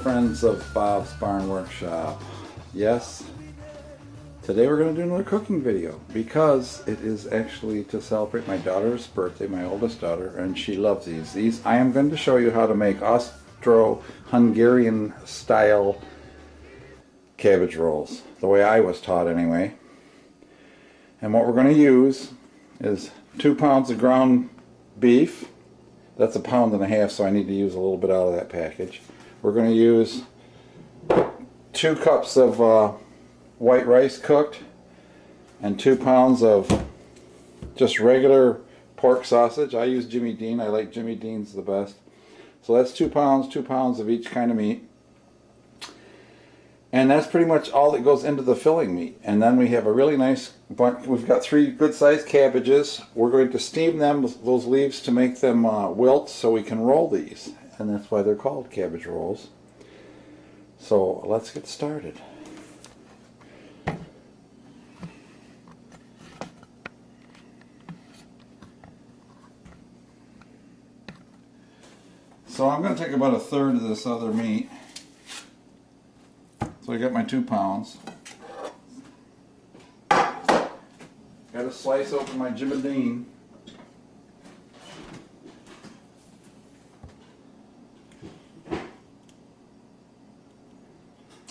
friends of Bob's Barn Workshop. Yes, today we're going to do another cooking video because it is actually to celebrate my daughter's birthday, my oldest daughter, and she loves these. I am going to show you how to make Austro-Hungarian style cabbage rolls, the way I was taught anyway. And what we're going to use is 2 pounds of ground beef. That's 1.5 pounds, so I need to use a little bit out of that package. We're going to use 2 cups of white rice cooked and 2 pounds of just regular pork sausage. I use Jimmy Dean. I like Jimmy Dean's the best. So that's 2 pounds of each kind of meat. And that's pretty much all that goes into the filling meat. And then we have a really nice bunch. We've got 3 good-sized cabbages. We're going to steam them, those leaves, to make them wilt so we can roll these. And that's why they're called cabbage rolls. So let's get started. So I'm going to take about 1/3 of this other meat. So I got my 2 pounds. Got to slice open my Jimmy Dean.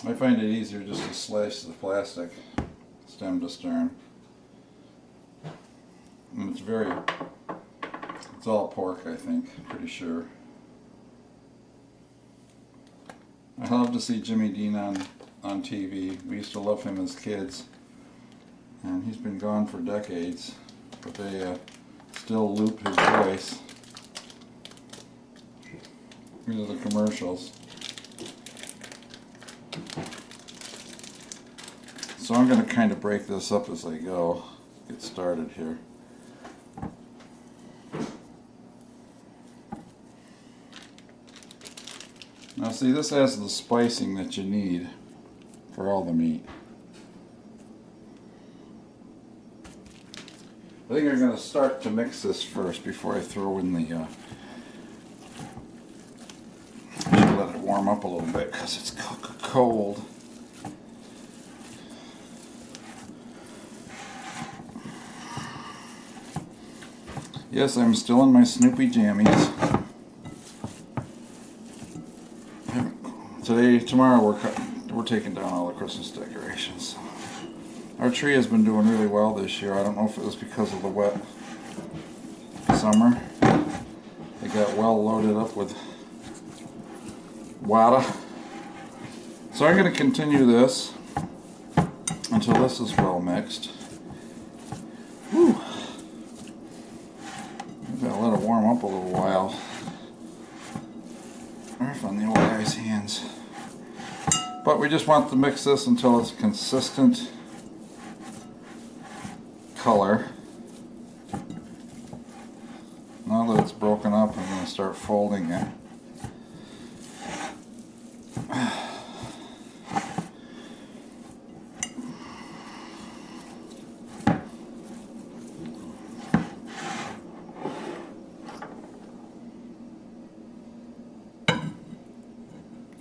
I find it easier just to slice the plastic stem to stern. And it's all pork, I think, pretty sure. I love to see Jimmy Dean on TV. We used to love him as kids, and he's been gone for decades, but they still loop his voice. These are the commercials. So I'm going to kind of break this up as I go, get started here. Now see, this has the spicing that you need for all the meat. I think I'm going to start to mix this first before I throw in the... I should let it warm up a little bit because it's cold. Yes, I'm still in my Snoopy jammies. Tomorrow we're taking down all the Christmas decorations. Our tree has been doing really well this year. I don't know if it was because of the wet summer. It got well loaded up with water. So I'm going to continue this until this is well mixed. Whew. I've got to let it warm up a little while. Rough on the old guy's hands. But we just want to mix this until it's a consistent color. Now that it's broken up, I'm going to start folding it.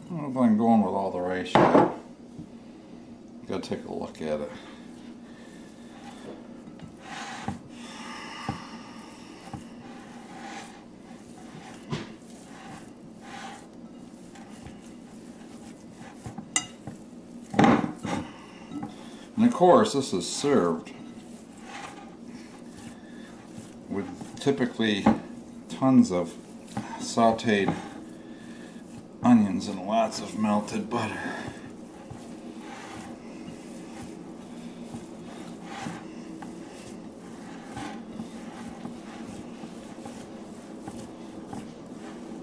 I don't know if I'm going with all the rice yet. Gotta take a look at it. And of course, this is served with typically tons of sauteed onions and lots of melted butter.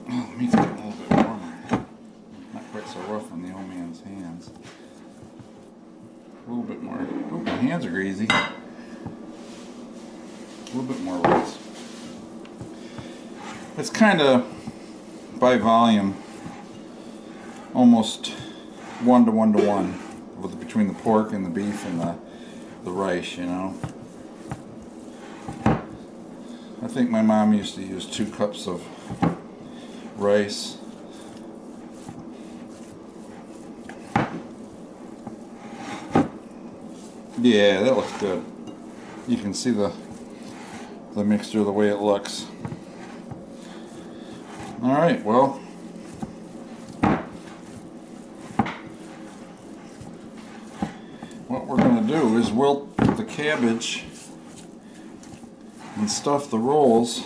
Oh, the meat's getting a little bit warmer. Not quite so rough on the old man's hands. A little bit more. Oh, my hands are greasy. A little bit more rice. It's kind of by volume. Almost 1 to 1 to 1 between the pork and the beef and the rice, you know. I think my mom used to use 2 cups of rice Yeah, that looks good. You can see the mixture the way it looks. Alright, well, what we're going to do is wilt the cabbage and stuff the rolls.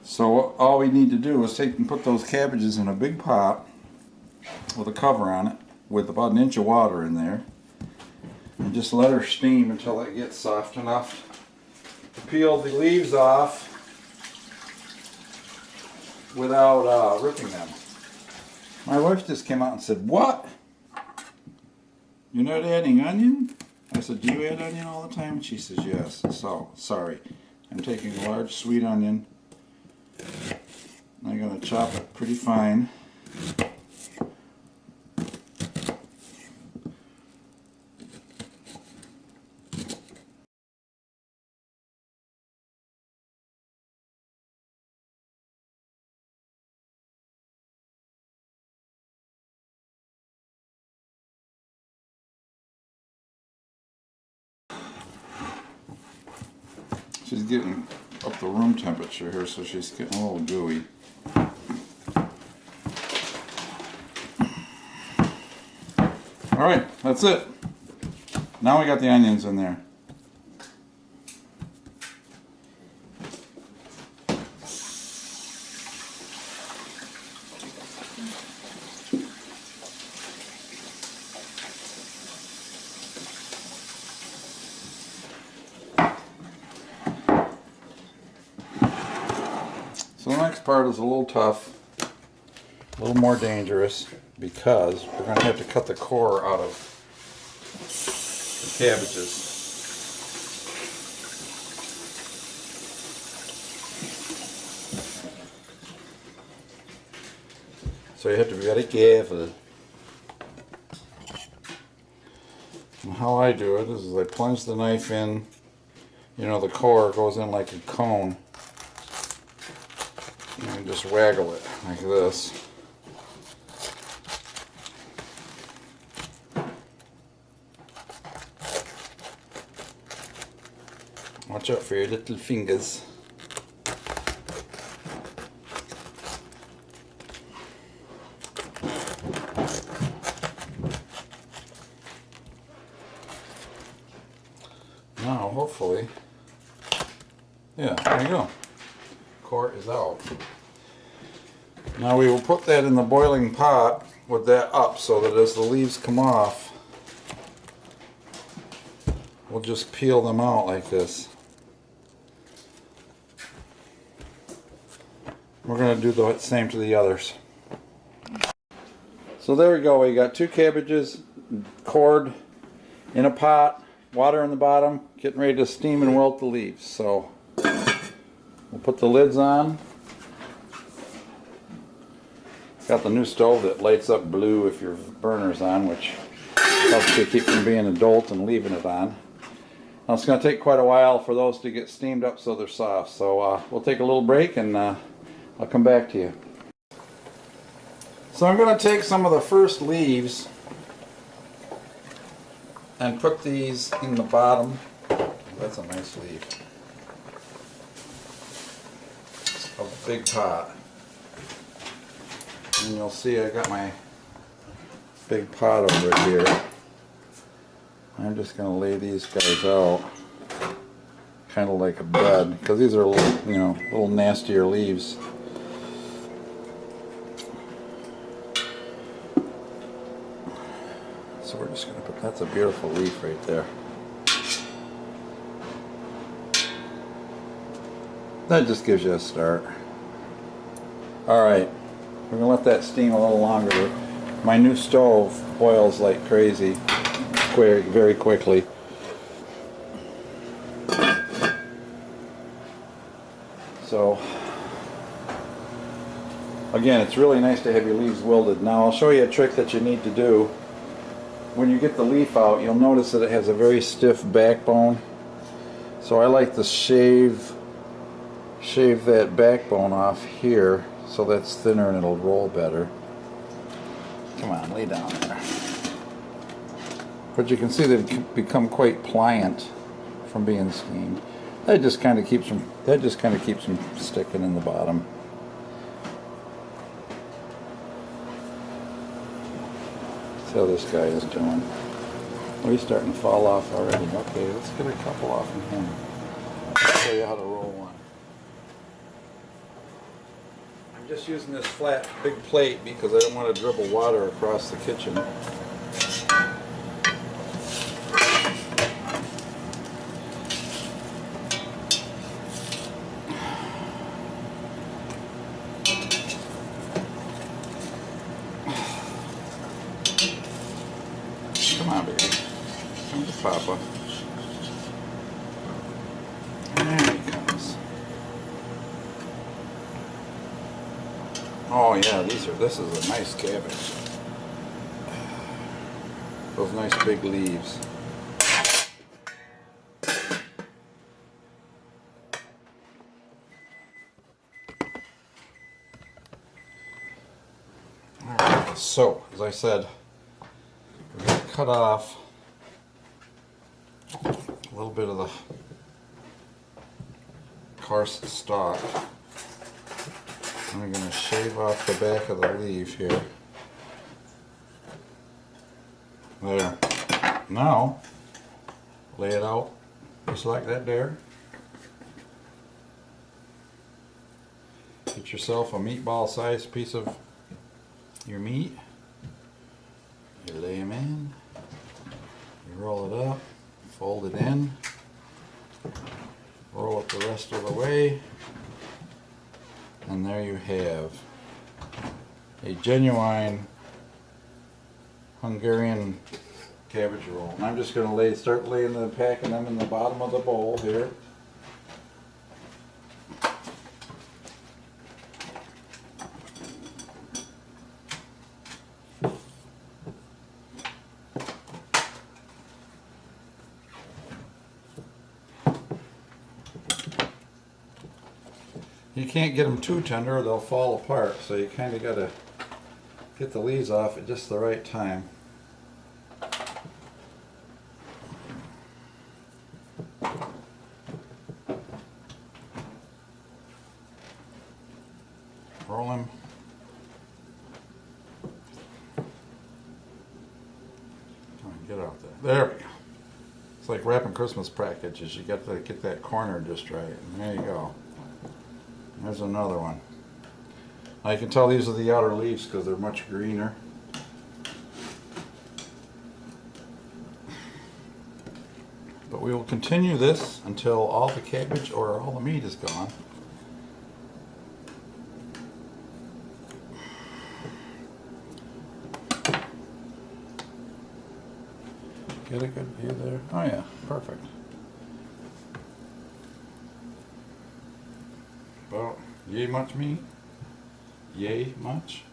So all we need to do is take and put those cabbages in a big pot with a cover on it with about 1 inch of water in there, and just let her steam until it gets soft enough to peel the leaves off without ripping them. My wife just came out and said, "What? You're not adding onion?" I said, "Do you add onion all the time?" And she says, "Yes." So, sorry. I'm taking a large sweet onion. I'm going to chop it pretty fine. She's getting up the room temperature here, so she's getting a little gooey. Alright, that's it. Now we got the onions in there. So the next part is a little tough, a little more dangerous, because we're going to have to cut the core out of the cabbages. So you have to be very careful. And how I do it is I plunge the knife in, you know, the core goes in like a cone. And just waggle it like this. Watch out for your little fingers. Now, hopefully, yeah, there you go. Core is out. Now we will put that in the boiling pot with that up, so that as the leaves come off, we'll just peel them out like this. We're going to do the same to the others. So there we go. We got 2 cabbages cored in a pot, water in the bottom, getting ready to steam and wilt the leaves. So we'll put the lids on. Got the new stove that lights up blue if your burner's on, which helps you keep from being adult and leaving it on. Now it's going to take quite a while for those to get steamed up so they're soft. So we'll take a little break and I'll come back to you. So I'm going to take some of the first leaves and put these in the bottom. That's a nice leaf. A big pot. And you'll see I got my big pot over here. I'm just going to lay these guys out kind of like a bed, because these are a little, you know, little nastier leaves. So we're just going to put, that's a beautiful leaf right there. That just gives you a start. Alright, we're going to let that steam a little longer. My new stove boils like crazy, very quickly. So, again, it's really nice to have your leaves wilted. Now I'll show you a trick that you need to do. When you get the leaf out, you'll notice that it has a very stiff backbone. So I like to shave that backbone off here so that's thinner and it'll roll better. Come on, lay down there. But you can see they've become quite pliant from being steamed. That just kind of keeps them sticking in the bottom. See how this guy is doing. Oh, he's starting to fall off already. Okay, let's get a couple off of him. I'll show you how to roll one. I'm just using this flat, big plate because I don't want to dribble water across the kitchen. Come on, baby. Come to Papa. There he comes. Oh yeah, this is a nice cabbage. Those nice big leaves. Alright, so as I said, we're going to cut off a little bit of the coarse stalk. I'm going to shave off the back of the leaf here. There. Now, lay it out just like that there. Get yourself a meatball-sized piece of your meat. You lay them in. You roll it up. Fold it in. Roll it the rest of the way. And there you have a genuine Hungarian cabbage roll. And I'm just going to start packing them in the bottom of the bowl here. You can't get them too tender or they'll fall apart, so you kind of got to get the leaves off at just the right time. Roll them. Come on, get out there. There we go. It's like wrapping Christmas packages. You got to get that corner just right. And there you go. There's another one. Now you can tell these are the outer leaves because they're much greener. But we will continue this until all the cabbage or all the meat is gone. Get a good view there. Oh yeah, perfect. Well, yay much meat? Yay much?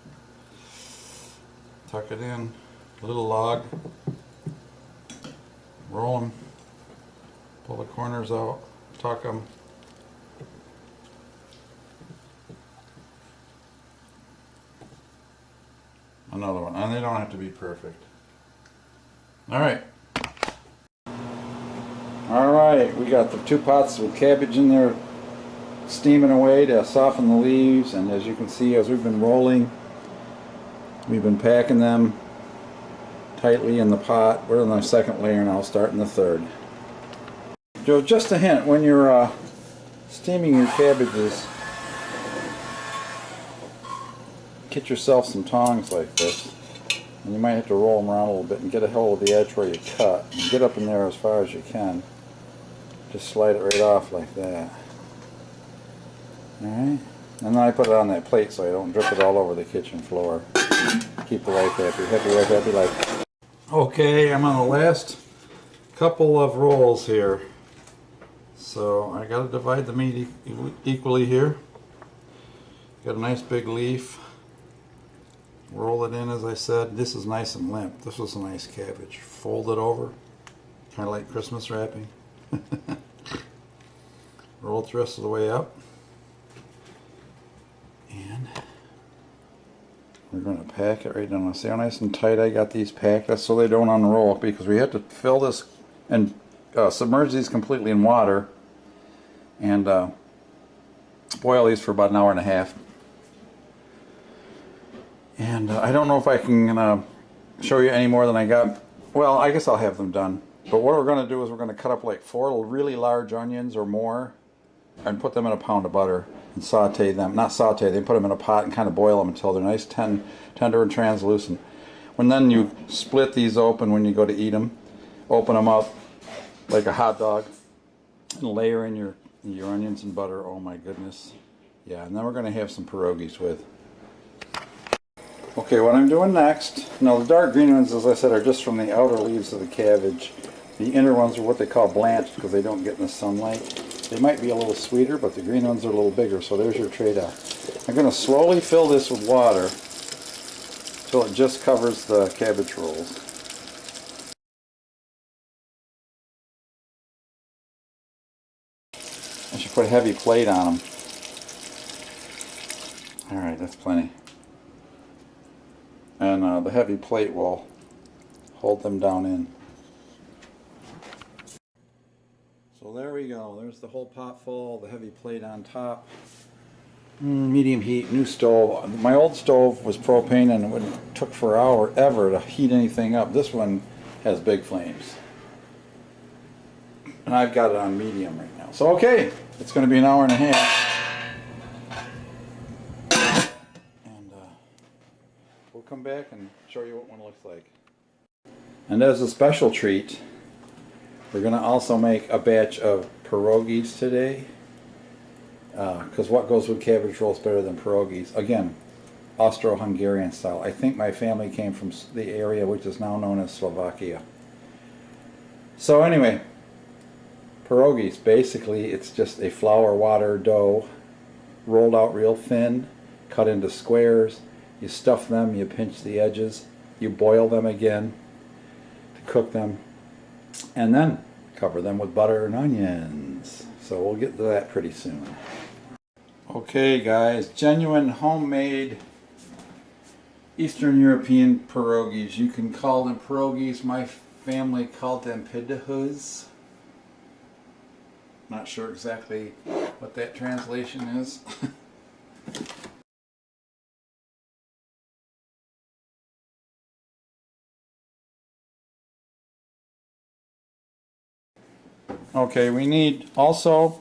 Tuck it in, little log, roll them, pull the corners out, tuck them. Another one, and they don't have to be perfect. Alright. Alright, we got the 2 pots with cabbage in there steaming away to soften the leaves, and as you can see, as we've been rolling, we've been packing them tightly in the pot. We're in the second layer now, starting the third. Joe, just a hint, when you're steaming your cabbages, get yourself some tongs like this, and you might have to roll them around a little bit and get a hold of the edge where you cut, and get up in there as far as you can. Just slide it right off like that. Alright, and then I put it on that plate so I don't drip it all over the kitchen floor. Keep the wife happy. Happy wife, happy life. Okay, I'm on the last couple of rolls here. So I got to divide the meat equally here. Got a nice big leaf. Roll it in as I said. This is nice and limp. This was a nice cabbage. Fold it over. Kind of like Christmas wrapping. Roll it the rest of the way up. And We're going to pack it right down. See how nice and tight I got these packed? That's so they don't unroll, because we have to fill this and submerge these completely in water and boil these for about an hour and a half. And I don't know if I can show you any more than I got. Well, I guess I'll have them done. But what we're going to do is we're going to cut up like 4 really large onions or more and put them in a pound of butter and saute them. Not saute, they put them in a pot and kind of boil them until they're nice, tender and translucent. When then you split these open when you go to eat them, open them up like a hot dog and layer in your onions and butter. Oh my goodness. Yeah, and then we're going to have some pierogies with. Okay, what I'm doing next, now the dark green ones, as I said, are just from the outer leaves of the cabbage. The inner ones are what they call blanched because they don't get in the sunlight. They might be a little sweeter, but the green ones are a little bigger, so there's your trade-off. I'm going to slowly fill this with water till it just covers the cabbage rolls. I should put a heavy plate on them. Alright, that's plenty. And the heavy plate will hold them down in. So there we go. There's the whole pot full, the heavy plate on top. Medium heat, new stove. My old stove was propane and it took forever to heat anything up. This one has big flames. And I've got it on medium right now. So okay, it's going to be an hour and a half. And we'll come back and show you what one looks like. And as a special treat, we're going to also make a batch of pierogies today. Because what goes with cabbage rolls better than pierogies? Again, Austro-Hungarian style. I think my family came from the area which is now known as Slovakia. So anyway, pierogies, basically it's just a flour water dough rolled out real thin, cut into squares. You stuff them, you pinch the edges, you boil them again to cook them, and then cover them with butter and onions. So we'll get to that pretty soon. Okay guys, genuine homemade Eastern European pierogies. You can call them pierogies. My family called them perogies. Not sure exactly what that translation is. Okay, we need also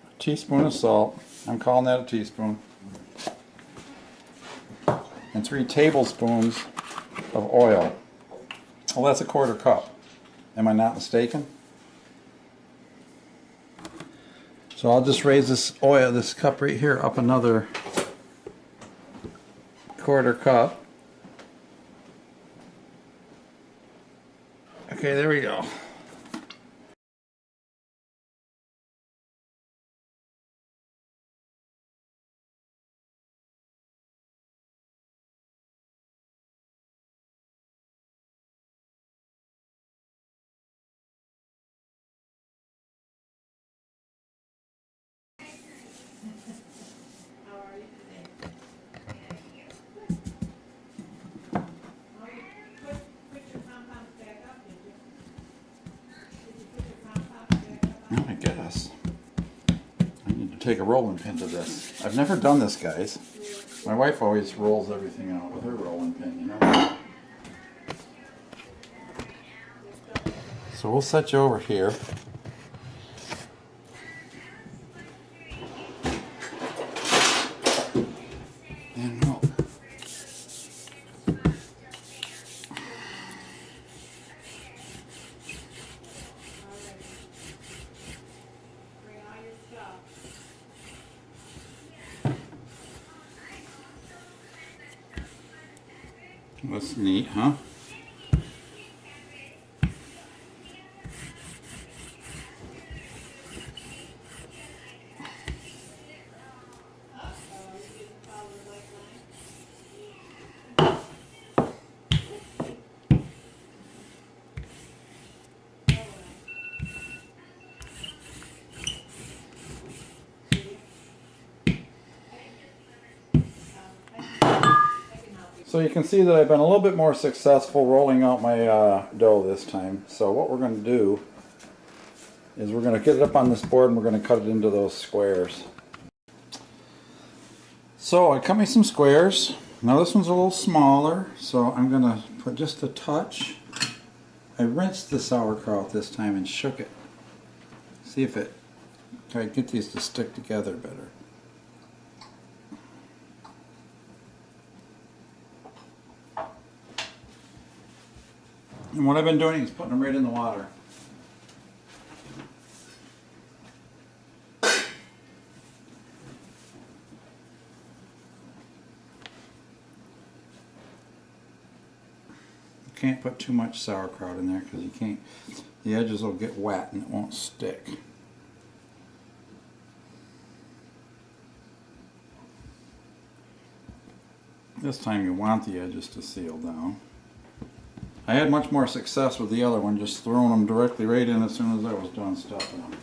a teaspoon of salt. I'm calling that a teaspoon. And 3 tablespoons of oil. Well, that's a 1/4 cup. Am I not mistaken? So I'll just raise this oil, this cup right here, up another 1/4 cup. Okay, there we go. I guess I need to take a rolling pin to this. I've never done this, guys. My wife always rolls everything out with her rolling pin, you know. So we'll set you over here. And we'll that's neat, huh? So you can see that I've been a little bit more successful rolling out my dough this time. So what we're going to do is we're going to get it up on this board and we're going to cut it into those squares. So I cut me some squares. Now this one's a little smaller, so I'm going to put just a touch. I rinsed the sauerkraut this time and shook it. See if it, try to get these to stick together better. And what I've been doing is putting them right in the water. You can't put too much sauerkraut in there because you can't, the edges will get wet and it won't stick. This time you want the edges to seal down. I had much more success with the other one, just throwing them directly right in as soon as I was done stuffing them.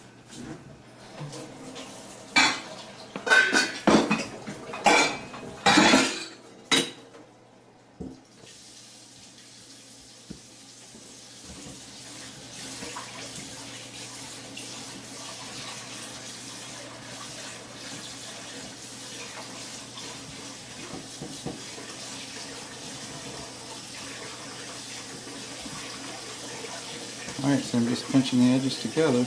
Alright, so I'm just pinching the edges together.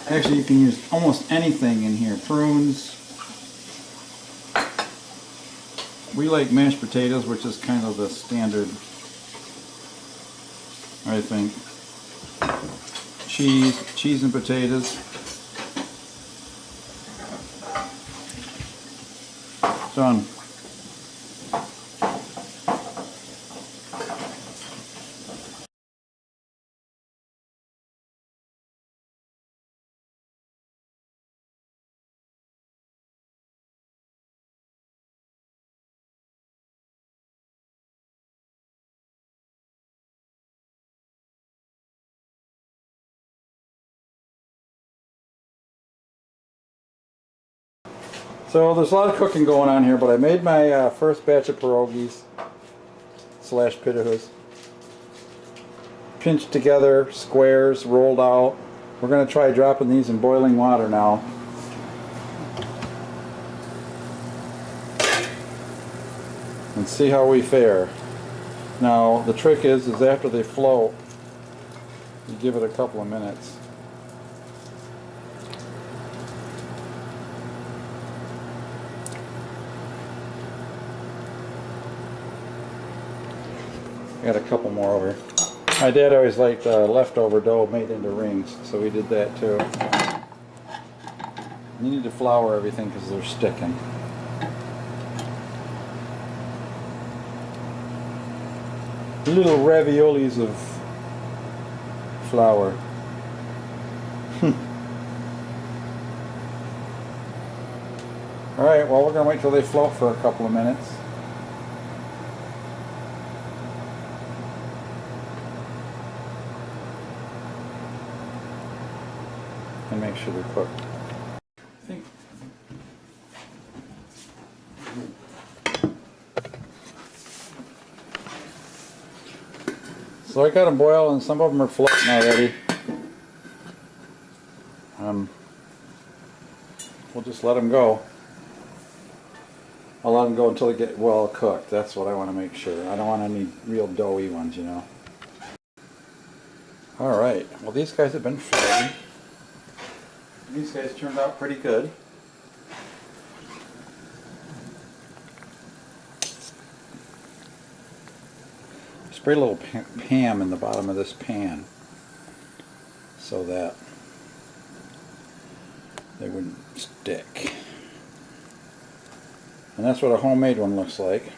Actually, you can use almost anything in here. Prunes. We like mashed potatoes, which is kind of the standard, I think. Cheese and potatoes. Done. So there's a lot of cooking going on here, but I made my first batch of pierogies slash perogies. Pinched together, squares, rolled out. We're going to try dropping these in boiling water now. And see how we fare. Now the trick is after they float, you give it a couple of minutes. Got a couple more over. My dad always liked leftover dough made into rings, so we did that too. You need to flour everything because they're sticking. Little raviolis of flour. Alright, well we're going to wait till they float for a couple of minutes. And make sure they're cooked. So I got them boiled and some of them are floating already. We'll just let them go. I'll let them go until they get well cooked. That's what I want to make sure. I don't want any real doughy ones, you know. Alright, well these guys have been fried. These guys turned out pretty good. Spray a little Pam in the bottom of this pan so that they wouldn't stick. And that's what a homemade one looks like.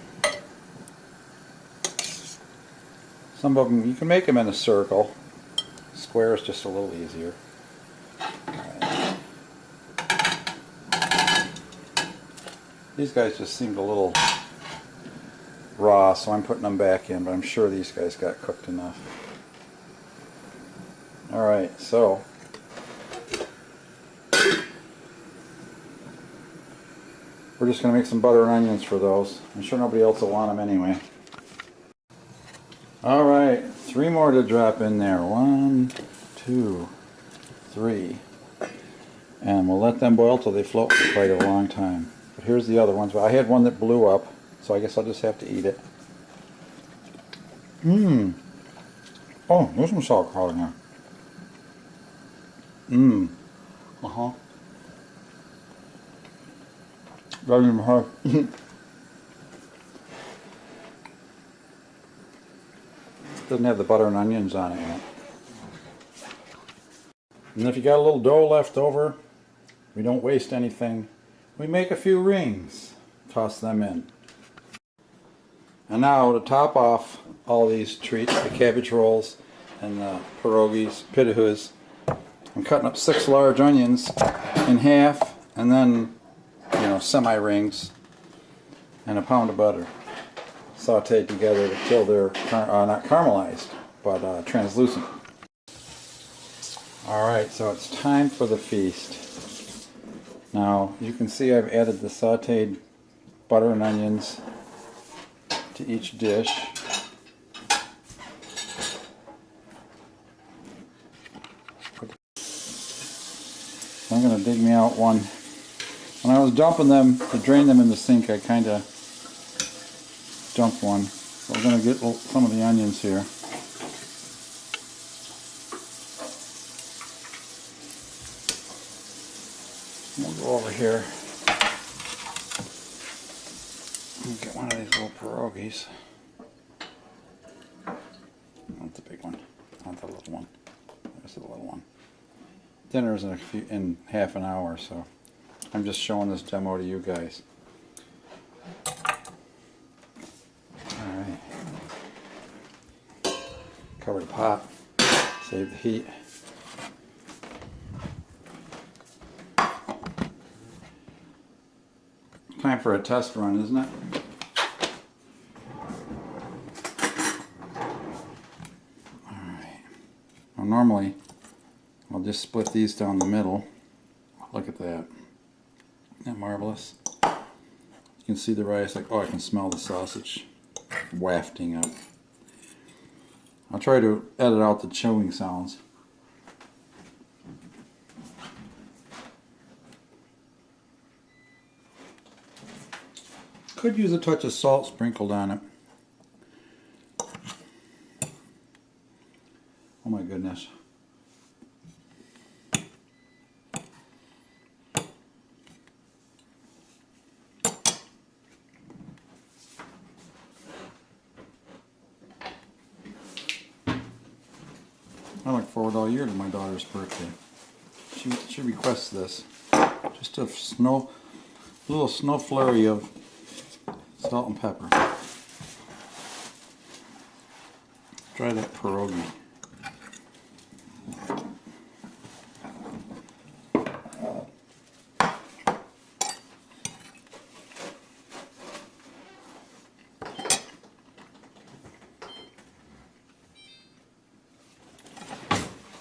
Some of them, you can make them in a circle. Square is just a little easier. These guys just seemed a little raw, so I'm putting them back in, but I'm sure these guys got cooked enough. Alright, so we're just going to make some butter and onions for those. I'm sure nobody else will want them anyway. Alright, 3 more to drop in there. 1, 2, 3. And we'll let them boil till they float for quite a long time. But here's the other ones. I had one that blew up, so I guess I'll just have to eat it. Mmm. Oh, there's some sauerkraut in there. Mmm. Uh-huh. Doesn't even hurt. Doesn't have the butter and onions on it yet. And if you got a little dough left over, we don't waste anything. We make a few rings. Toss them in. And now to top off all these treats, the cabbage rolls and the perogies, perogies, I'm cutting up 6 large onions in half, and then, you know, semi-rings, and a pound of butter, sauteed together until they're not caramelized, but translucent. Alright, so it's time for the feast. Now, you can see I've added the sauteed butter and onions to each dish. I'm going to dig me out one. When I was dumping them to drain them in the sink, I kind of dumped one. So I'm going to get some of the onions here. We'll go over here and get one of these little perogies. Not the big one, not the little one. There's the little one. Dinner's in half an hour, so I'm just showing this demo to you guys. Alright. Cover the pot, save the heat. Time for a test run, isn't it? Alright. Well, normally I'll just split these down the middle. Look at that. Isn't that marvelous? You can see the rice, like, oh, I can smell the sausage wafting up. I'll try to edit out the chewing sounds. Could use a touch of salt sprinkled on it. Oh my goodness. I look forward all year to my daughter's birthday. She requests this. Just a little snow flurry of salt and pepper. Try that pierogi.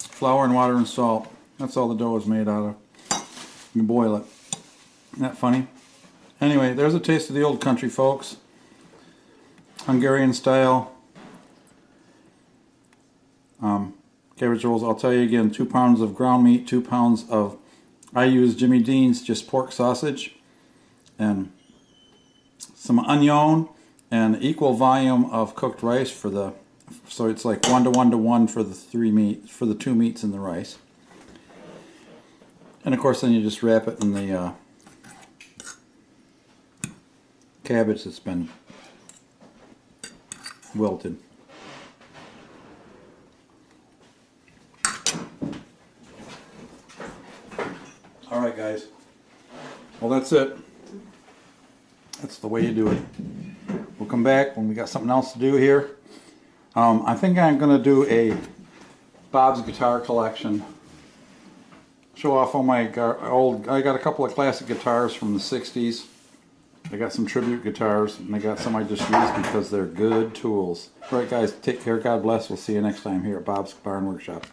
Flour and water and salt. That's all the dough is made out of. You boil it. Isn't that funny? Anyway, there's a taste of the old country, folks. Hungarian style cabbage rolls. I'll tell you again, 2 pounds of ground meat, 2 pounds of, I use Jimmy Dean's just pork sausage, and some onion, and equal volume of cooked rice for the, so it's like 1 to 1 to 1 for the 2 meats in the rice. And of course then you just wrap it in the cabbage that's been wilted. Alright guys, well that's it. That's the way you do it. We'll come back when we got something else to do here. I think I'm going to do a Bob's guitar collection. Show off all my old, I got a couple of classic guitars from the 60s. I got some tribute guitars, and I got some I just used because they're good tools. Alright guys, take care, God bless. We'll see you next time here at Bob's Barn Workshop.